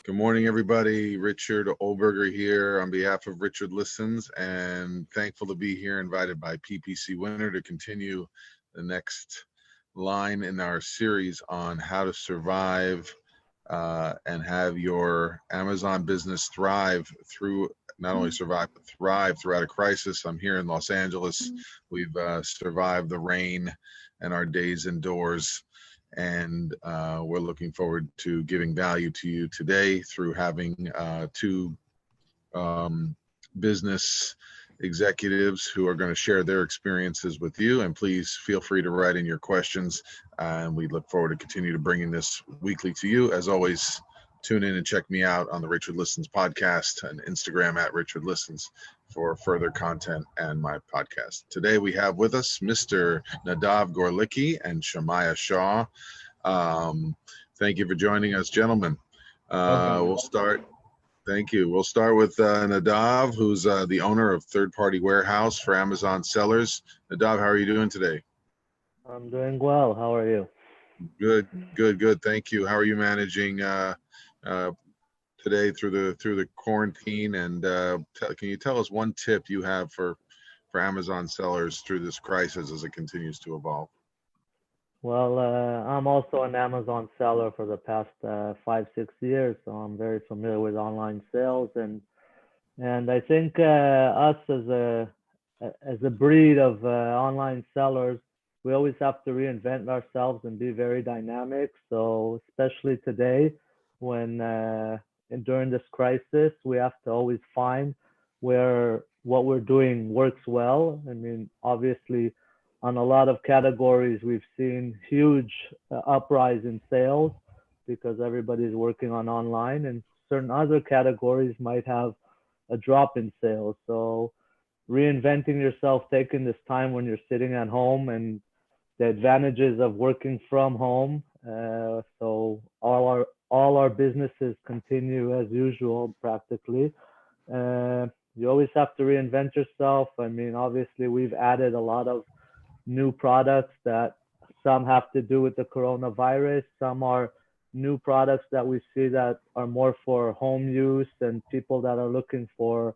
Good morning, everybody. Richard Olberger here on behalf of Richard Listens, and thankful to be here, invited by PPC Winner to continue the next line in our series on how to survive and have your Amazon business thrive through not only survive but thrive throughout a crisis. I'm here in Los Angeles. We've survived the rain and our days indoors, and we're looking forward to giving value to you today through having two business executives who are going to share their experiences with you. And please feel free to write in your questions, and we look forward to continue to bringing this weekly to you. As always, tune in and check me out on the Richard Listens podcast and Instagram at Richard Listens for further content and my podcast. Today we have with us Mr. Nadav Gorlicki and Shamaya Shaw. Thank you for joining us, gentlemen. We'll start. Thank you. We'll start with Nadav, who's the owner of Third Party Warehouse for Amazon sellers. Nadav, how are you doing today? I'm doing well. How are you? Good, good, good. Thank you. How are you managing today through the quarantine? And can you tell us one tip you have for Amazon sellers through this crisis as it continues to evolve? Well, I'm also an Amazon seller for the past 5, 6 years, so I'm very familiar with online sales, and I think us as a breed of online sellers, we always have to reinvent ourselves and be very dynamic. So especially today, when and during this crisis, we have to always find where what we're doing works well. I mean, obviously, on a lot of categories, we've seen huge uprise in sales because everybody's working on online, and certain other categories might have a drop in sales. So reinventing yourself, taking this time when you're sitting at home, and the advantages of working from home. So all our businesses continue as usual practically. You always have to reinvent yourself. I mean, obviously, we've added a lot of new products that some have to do with the coronavirus. Some are new products that we see that are more for home use and people that are looking for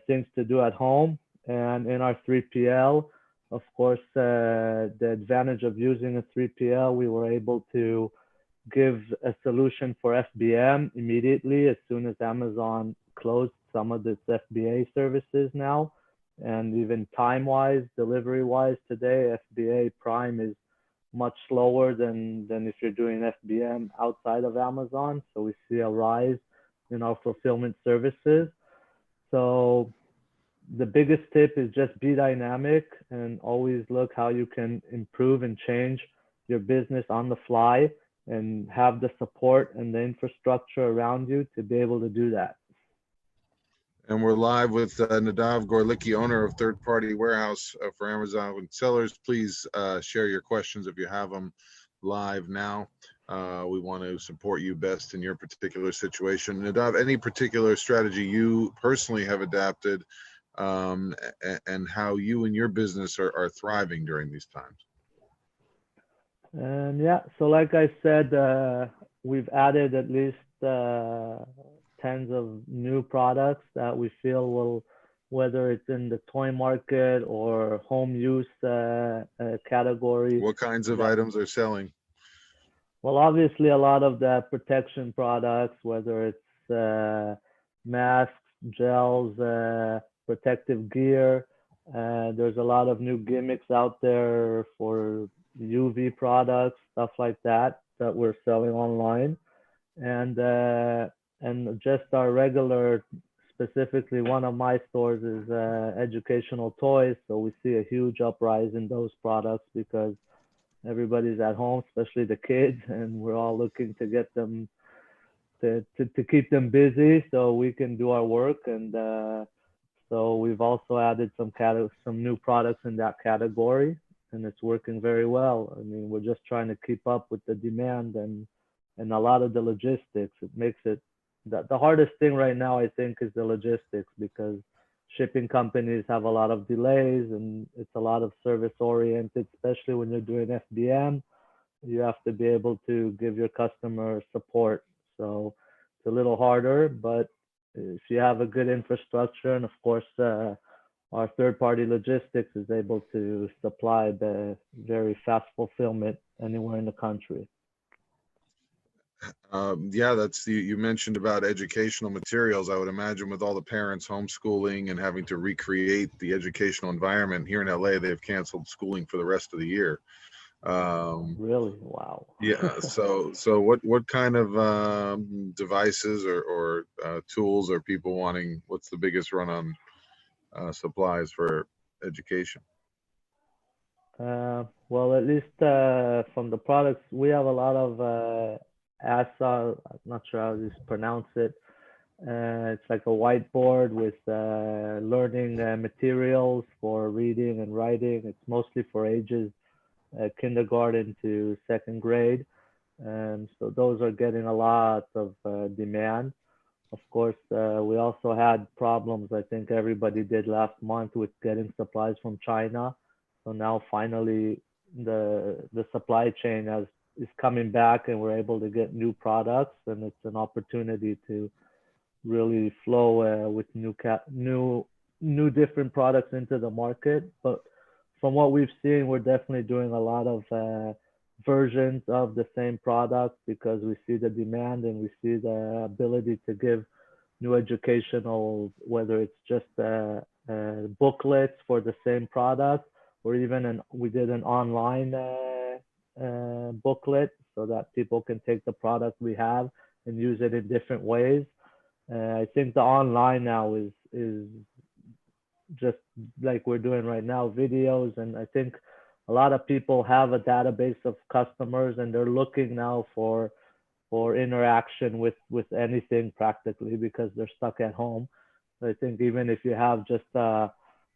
things to do at home. And in our 3PL, of course, the advantage of using a 3PL, we were able to give a solution for FBM immediately as soon as Amazon closed some of its FBA services now. And even time-wise, delivery-wise, today, FBA Prime is much slower than if you're doing FBM outside of Amazon. So we see a rise in our fulfillment services. So the biggest tip is just be dynamic and always look how you can improve and change your business on the fly and have the support and the infrastructure around you to be able to do that. And we're live with Nadav Gorlicki, owner of Third Party Warehouse for Amazon sellers. Please share your questions if you have them live now. We want to support you best in your particular situation. Nadav, any particular strategy you personally have adapted and how you and your business are thriving during these times? And yeah, so like I said, we've added at least tens of new products that we feel will, whether it's in the toy market or home use category. What kinds of items are selling? Well, obviously, a lot of the protection products, whether it's masks, gels, protective gear. There's a lot of new gimmicks out there for UV products, stuff like that, that we're selling online. And just our regular, specifically one of my stores is educational toys. So we see a huge uprise in those products because everybody's at home, especially the kids, and we're all looking to get them to keep them busy so we can do our work. And so we've also added some new products in that category, and it's working very well. I mean, we're just trying to keep up with the demand and a lot of the logistics. It makes it the hardest thing right now, I think, is the logistics, because shipping companies have a lot of delays and it's a lot of service oriented, especially when you're doing FBM. You have to be able to give your customer support. So it's a little harder, but if you have a good infrastructure, and of course, our third-party logistics is able to supply the very fast fulfillment anywhere in the country. Yeah, you mentioned about educational materials. I would imagine with all the parents homeschooling and having to recreate the educational environment here in LA, they've canceled schooling for the rest of the year. Really? Wow. Yeah. So what kind of devices or tools are people wanting? What's the biggest run on supplies for education? Well, at least from the products, we have a lot of ASA. I'm not sure how to pronounce it. It's like a whiteboard with learning materials for reading and writing. It's mostly for ages kindergarten to second grade. So those are getting a lot of demand. Of course, we also had problems, I think everybody did last month, with getting supplies from China. So now finally the supply chain is coming back and we're able to get new products, and it's an opportunity to really flow with new different products into the market. But from what we've seen, we're definitely doing a lot of versions of the same product because we see the demand and we see the ability to give new educational, whether it's just booklets for the same product, or even we did an online booklet so that people can take the product we have and use it in different ways. I think the online now is just like we're doing right now, videos, and I think a lot of people have a database of customers and they're looking now for interaction with anything practically because they're stuck at home. So I think even if you have just I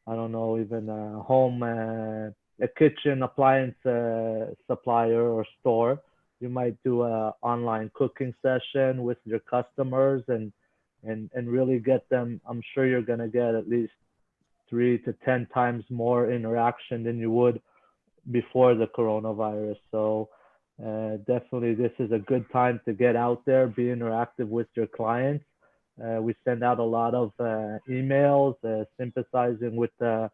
don't know, even a home a kitchen appliance supplier or store, you might do a online cooking session with your customers and really get them. I'm sure you're going to get at least 3 to 10 times more interaction than you would before the coronavirus. So definitely this is a good time to get out there, be interactive with your clients. We send out a lot of emails sympathizing with the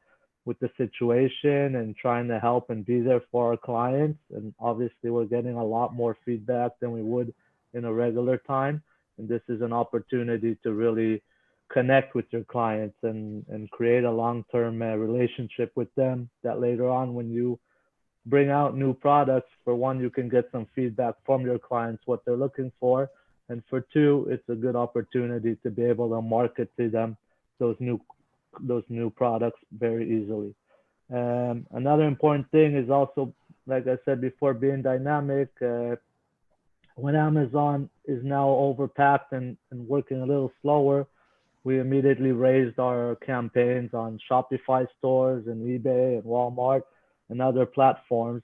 situation and trying to help and be there for our clients. And obviously we're getting a lot more feedback than we would in a regular time. And this is an opportunity to really connect with your clients and create a long-term relationship with them, that later on when you bring out new products, for one, you can get some feedback from your clients what they're looking for, and for two, it's a good opportunity to be able to market to them those new products very easily. Another important thing is also, like I said before, being dynamic. When Amazon is now overpacked and working a little slower, we immediately raised our campaigns on Shopify stores and eBay and Walmart and other platforms.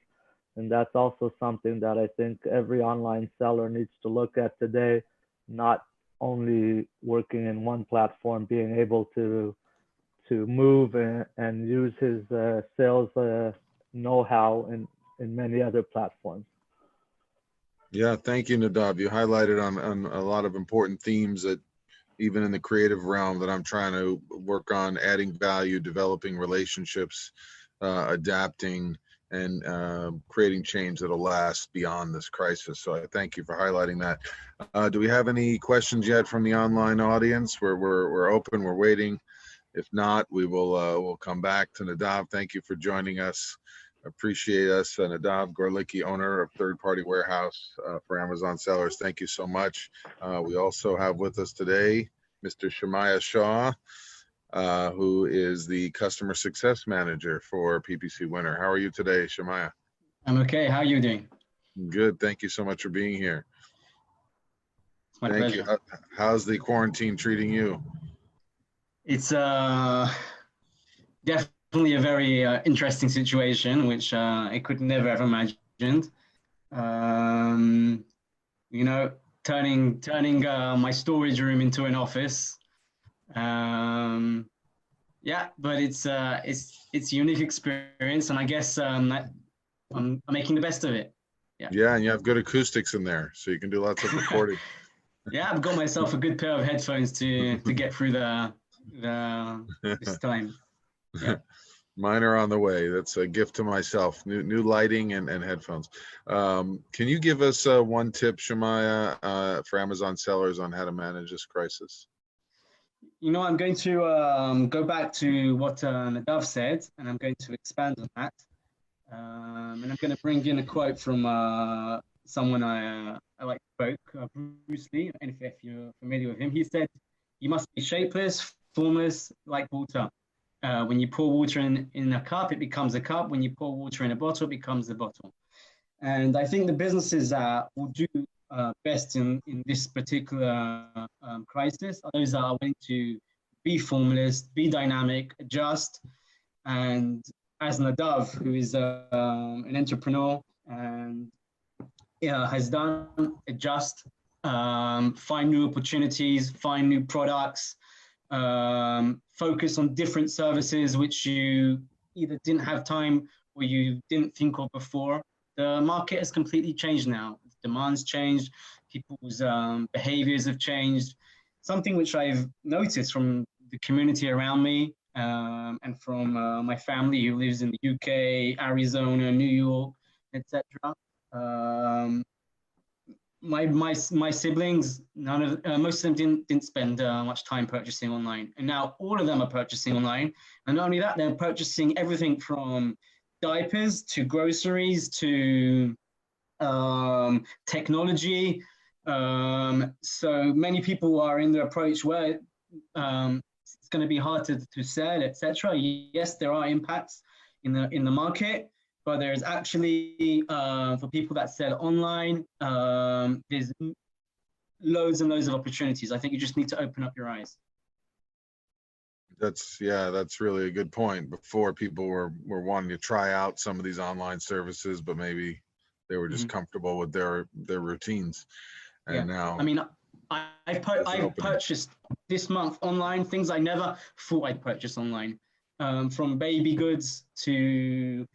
And that's also something that I think every online seller needs to look at today, not only working in one platform, being able to move and use his sales know-how in many other platforms. Yeah, thank you, Nadav. You highlighted on a lot of important themes that even in the creative realm that I'm trying to work on, adding value, developing relationships, adapting, and creating change that'll last beyond this crisis. So I thank you for highlighting that. Do we have any questions yet from the online audience? We're open, we're waiting. If not, we'll come back to Nadav. Thank you for joining us. Appreciate us. Nadav Gorlicki, owner of Third Party Warehouse for Amazon sellers. Thank you so much. We also have with us today Mr. Shemaiah Shaw, who is the customer success manager for PPC Winter. How are you today, Shemaiah? I'm okay. How are you doing? Good. Thank you so much for being here. It's my pleasure. You. How's the quarantine treating you? It's definitely a very interesting situation, which I could never have imagined. You know, turning my storage room into an office. Yeah, but it's a unique experience, and I guess I'm making the best of it. Yeah, and you have good acoustics in there, so you can do lots of recording. Yeah, I've got myself a good pair of headphones to get through this time. Yeah. Mine are on the way. That's a gift to myself. New lighting and headphones. Can you give us one tip, Shemaiah, for Amazon sellers on how to manage this crisis? You know, I'm going to go back to what Nadav said, and I'm going to expand on that. And I'm going to bring in a quote from someone I like to quote, Bruce Lee. And if you're familiar with him, he said, "You must be shapeless, formless, like water. When you pour water in a cup, it becomes a cup. When you pour water in a bottle, it becomes a bottle." And I think the businesses that will do best in this particular crisis are those that are willing to be formless, be dynamic, adjust. And as Nadav, who is an entrepreneur and has done, adjust, find new opportunities, find new products, focus on different services which you either didn't have time or you didn't think of before. The market has completely changed now. Demand's changed, people's behaviors have changed. Something which I've noticed from the community around me and from my family who lives in the UK, Arizona, New York, etc. My siblings, most of them didn't spend much time purchasing online, and now all of them are purchasing online. And not only that, they're purchasing everything from diapers to groceries to technology. So many people are in the approach where it's going to be hard to sell, etc. Yes, there are impacts in the market. But there's actually, for people that sell online, there's loads and loads of opportunities. I think you just need to open up your eyes. That's really a good point. Before, people were wanting to try out some of these online services, but maybe they were just comfortable with their routines. And now, I mean, I've purchased this month online things I never thought I'd purchase online, from baby goods to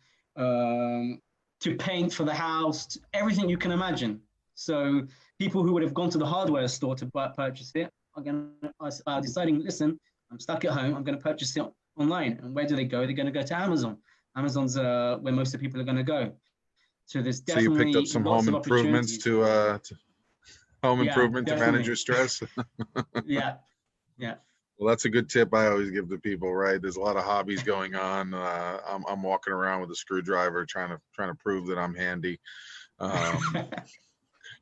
paint for the house, everything you can imagine. So people who would have gone to the hardware store to purchase it are deciding, listen, I'm stuck at home, I'm going to purchase it online. And where do they go? They're going to go to Amazon. Amazon's where most of the people are going to go. So there's definitely you picked up some home improvements to home improvement to manage your stress. Yeah. Well, that's a good tip I always give to people, right? There's a lot of hobbies going on. I'm walking around with a screwdriver trying to prove that I'm handy,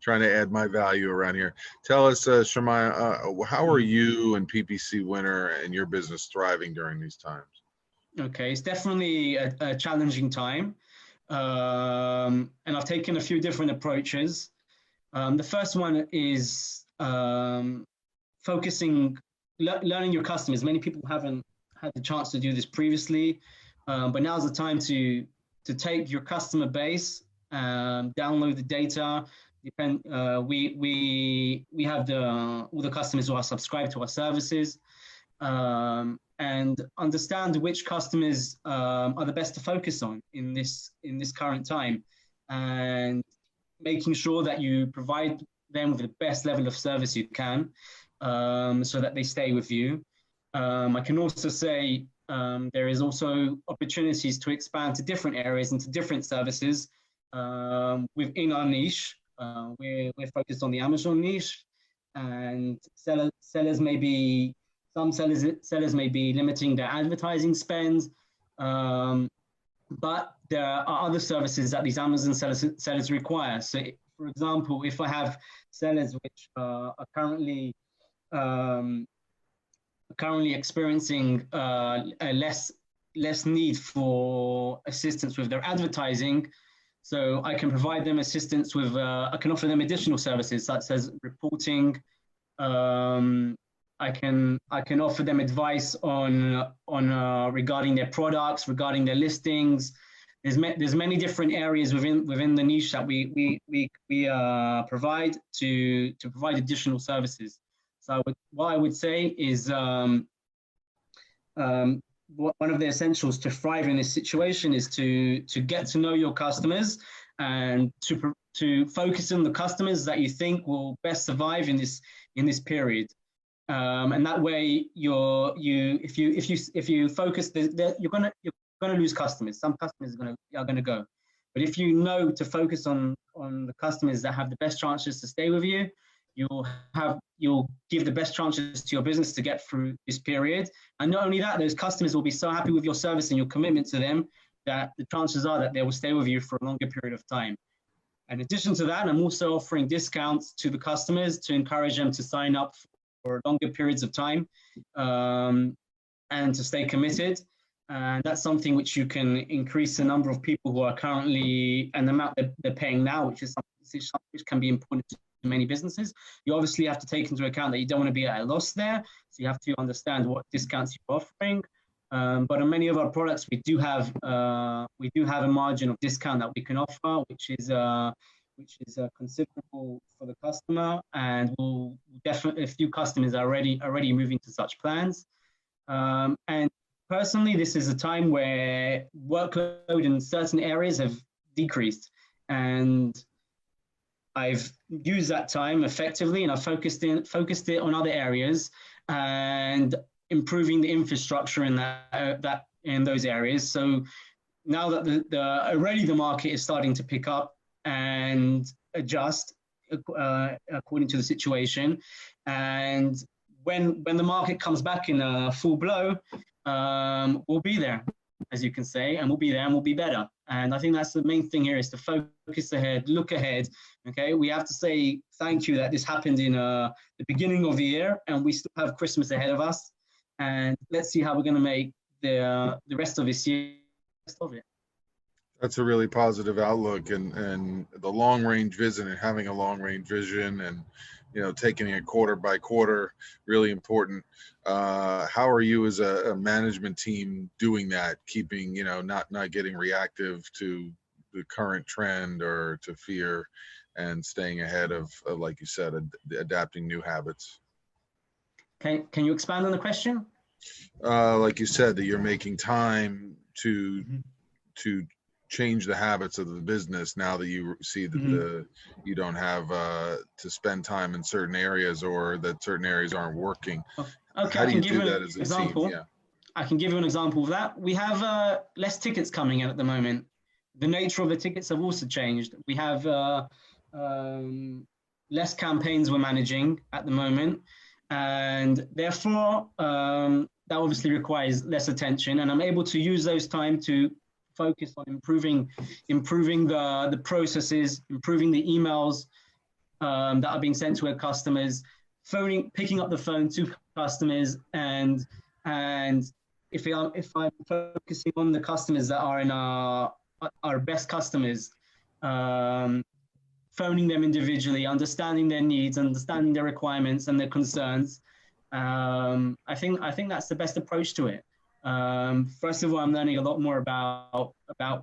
trying to add my value around here. Tell us, Shemaiah, how are you and PPC Winter and your business thriving during these times? Okay, it's definitely a challenging time. And I've taken a few different approaches. The first one is learning your customers. Many people haven't had the chance to do this previously, but now's the time to take your customer base, download the data. We have all the customers who are subscribed to our services, and understand which customers are the best to focus on in this current time, and making sure that you provide them with the best level of service you can, so that they stay with you. I can also say there is also opportunities to expand to different areas and to different services within our niche. We're focused on the Amazon niche, and sellers may be limiting their advertising spend, but there are other services that these Amazon sellers require. So, for example, if I have sellers which are currently experiencing a less need for assistance with their advertising, so I can provide them assistance with, I can offer them additional services such as reporting. I can offer them advice on regarding their products, regarding their listings. There's many different areas within the niche that we provide to provide additional services. So what I would say is one of the essentials to thrive in this situation is to get to know your customers and to to focus on the customers that you think will best survive in this period. And that way, if you focus, you're gonna lose customers. Some customers are gonna go, but if you know to focus on the customers that have the best chances to stay with you, you'll give the best chances to your business to get through this period. And not only that, those customers will be so happy with your service and your commitment to them that the chances are that they will stay with you for a longer period of time. In addition to that, I'm also offering discounts to the customers to encourage them to sign up for longer periods of time and to stay committed. And that's something which you can increase the number of people who are currently and the amount that they're paying now, which is something which can be important to many businesses. You obviously have to take into account that you don't want to be at a loss there. So you have to understand what discounts you're offering. But on many of our products, we do have a margin of discount that we can offer, which is considerable for the customer, and will definitely a few customers are already moving to such plans. And personally, this is a time where workload in certain areas have decreased, and I've used that time effectively, and I've focused it on other areas and improving the infrastructure in in those areas. So now that already the market is starting to pick up and adjust according to the situation, and when the market comes back in a full blow, we'll be there, as you can say, and we'll be there and we'll be better. And I think that's the main thing here, is to focus ahead, look ahead. Okay, we have to say thank you that this happened in the beginning of the year, and we still have Christmas ahead of us. And let's see how we're going to make the rest of this year best of it. That's a really positive outlook, and the long range vision and having a long range vision, and taking it quarter by quarter, really important. How are you as a management team doing that, keeping not getting reactive to the current trend or to fear, and staying ahead of like you said, adapting new habits? Can you expand on the question? Like you said, that you're making time to change the habits of the business now that you see that you don't have to spend time in certain areas, or that certain areas aren't working. Okay, How do you do that as a team? Yeah. I can give you an example of that. We have less tickets coming in at the moment. The nature of the tickets have also changed. We have less campaigns we're managing at the moment, and therefore that obviously requires less attention, and I'm able to use those time to focus on improving the processes, improving the emails that are being sent to our customers, picking up the phone to customers, and if I'm focusing on the customers that are in our best customers, phoning them individually, understanding their needs, understanding their requirements and their concerns. I think that's the best approach to it. First of all, I'm learning a lot more about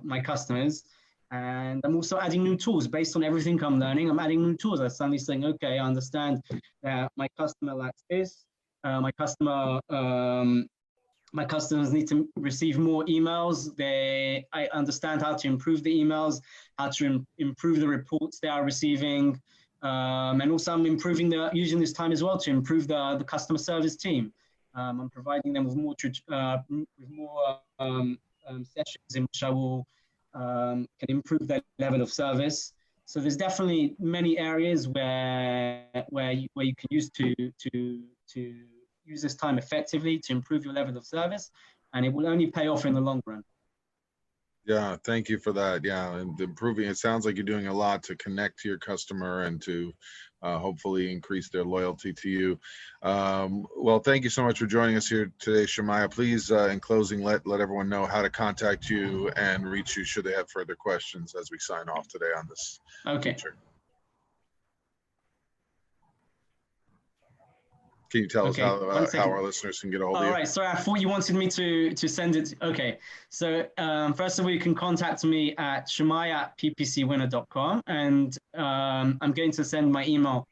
my customers, and I'm also adding new tools based on everything I'm learning. I'm adding new tools. I'm suddenly saying, okay, I understand that my customer lacks this. My customers need to receive more emails. I understand how to improve the emails, how to improve the reports they are receiving, and also I'm using this time as well to improve the customer service team. I'm providing them with more sessions in which I will can improve their level of service. So there's definitely many areas where you can use to use this time effectively to improve your level of service, and it will only pay off in the long run. Yeah, thank you for that. Yeah, and improving, it sounds like you're doing a lot to connect to your customer and to hopefully increase their loyalty to you. Well, thank you so much for joining us here today, Shemaiah. Please, in closing, let everyone know how to contact you and reach you should they have further questions as we sign off today on this feature. Can you tell us how our listeners can get a hold of you? All right, sorry, I thought you wanted me to send it. Okay, so first of all, you can contact me at shemaiah@ppcwinner.com, and I'm going to send my email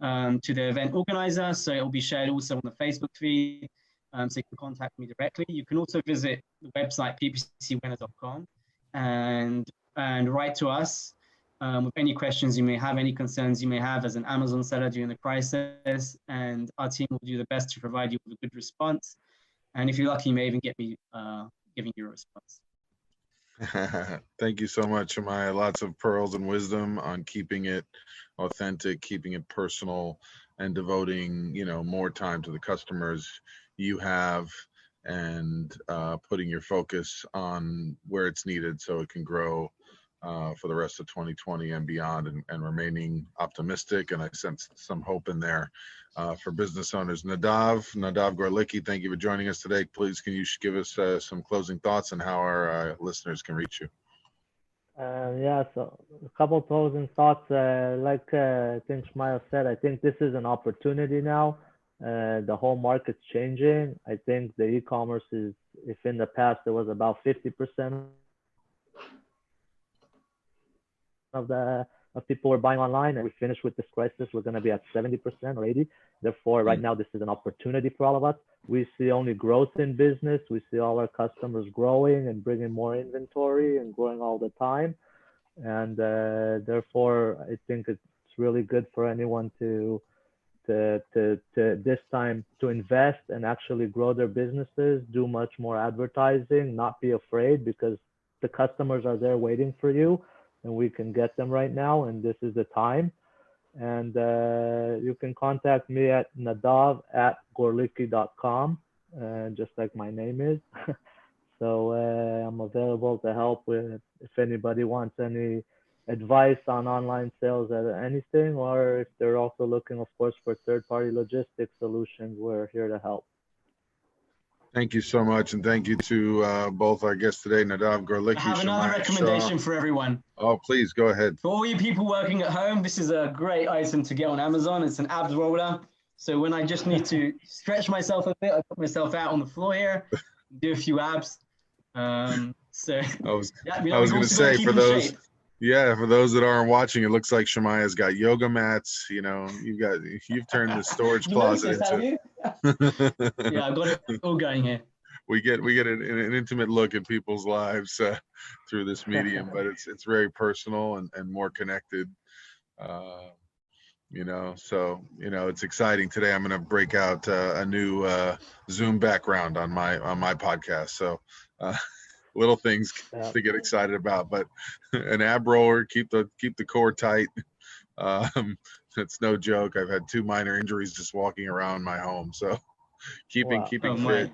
to the event organizer, so it will be shared also on the Facebook feed, so you can contact me directly. You can also visit the website ppcwinner.com and write to us. with any questions you may have, any concerns you may have as an Amazon seller during the crisis, and our team will do the best to provide you with a good response. And if you're lucky, you may even get me giving you a response. Thank you so much, Shemaiah. Lots of pearls and wisdom on keeping it authentic, keeping it personal, and devoting, more time to the customers you have, and putting your focus on where it's needed so it can grow for the rest of 2020 and beyond, and remaining optimistic. And I sense some hope in there for business owners. Nadav Gorlicki, thank you for joining us today. Please, can you give us some closing thoughts on how our listeners can reach you? So a couple closing thoughts. Like I think Shemaiah said, I think this is an opportunity now. The whole market's changing. I think the e-commerce is, if in the past there was about 50% of people were buying online, and we finish with this crisis, we're going to be at 70% or 80. Therefore, right now, this is an opportunity for all of us. We see only growth in business. We see all our customers growing and bringing more inventory and growing all the time. And therefore, I think it's really good for anyone to this time to invest and actually grow their businesses, do much more advertising, not be afraid, because the customers are there waiting for you, and we can get them right now, and this is the time. And you can contact me at nadav@gorlicki.com, just like my name is. So I'm available to help with if anybody wants any advice on online sales or anything, or if they're also looking, of course, for third-party logistics solutions, we're here to help. Thank you so much, and thank you to both our guests today, Nadav Gorlicki. I have another recommendation for everyone. Oh, please go ahead. For all you people working at home, this is a great item to get on Amazon. It's an abs roller. So when I just need to stretch myself a bit, I put myself out on the floor here, do a few abs. So I was going to say, for those that aren't watching, it looks like Shemaiah's got yoga mats. You've turned the storage closet into. Yeah, I've got it all going here. We get an intimate look at people's lives through this medium, but it's very personal and more connected. So it's exciting. Today I'm going to break out a new Zoom background on my podcast. So little things to get excited about, but an ab roller, keep the core tight. It's no joke. I've had 2 minor injuries just walking around my home. So keeping fit.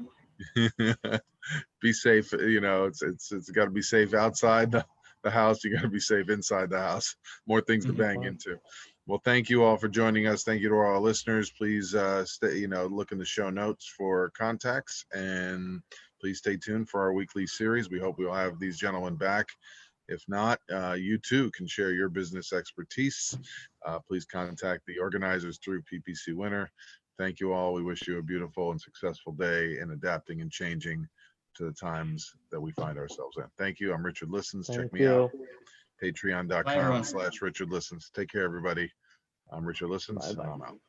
Be safe. It's got to be safe outside the house. You got to be safe inside the house. More things to bang into. Well, thank you all for joining us. Thank you to our listeners. Please look in the show notes for contacts, and please stay tuned for our weekly series. We hope we'll have these gentlemen back. If not, you too can share your business expertise. Please contact the organizers through PPC Winter. Thank you all. We wish you a beautiful and successful day in adapting and changing to the times that we find ourselves in. Thank you. I'm Richard Listens. Check me out. Patreon.com/Richard Listens. Take care, everybody. I'm Richard Listens, and I'm out.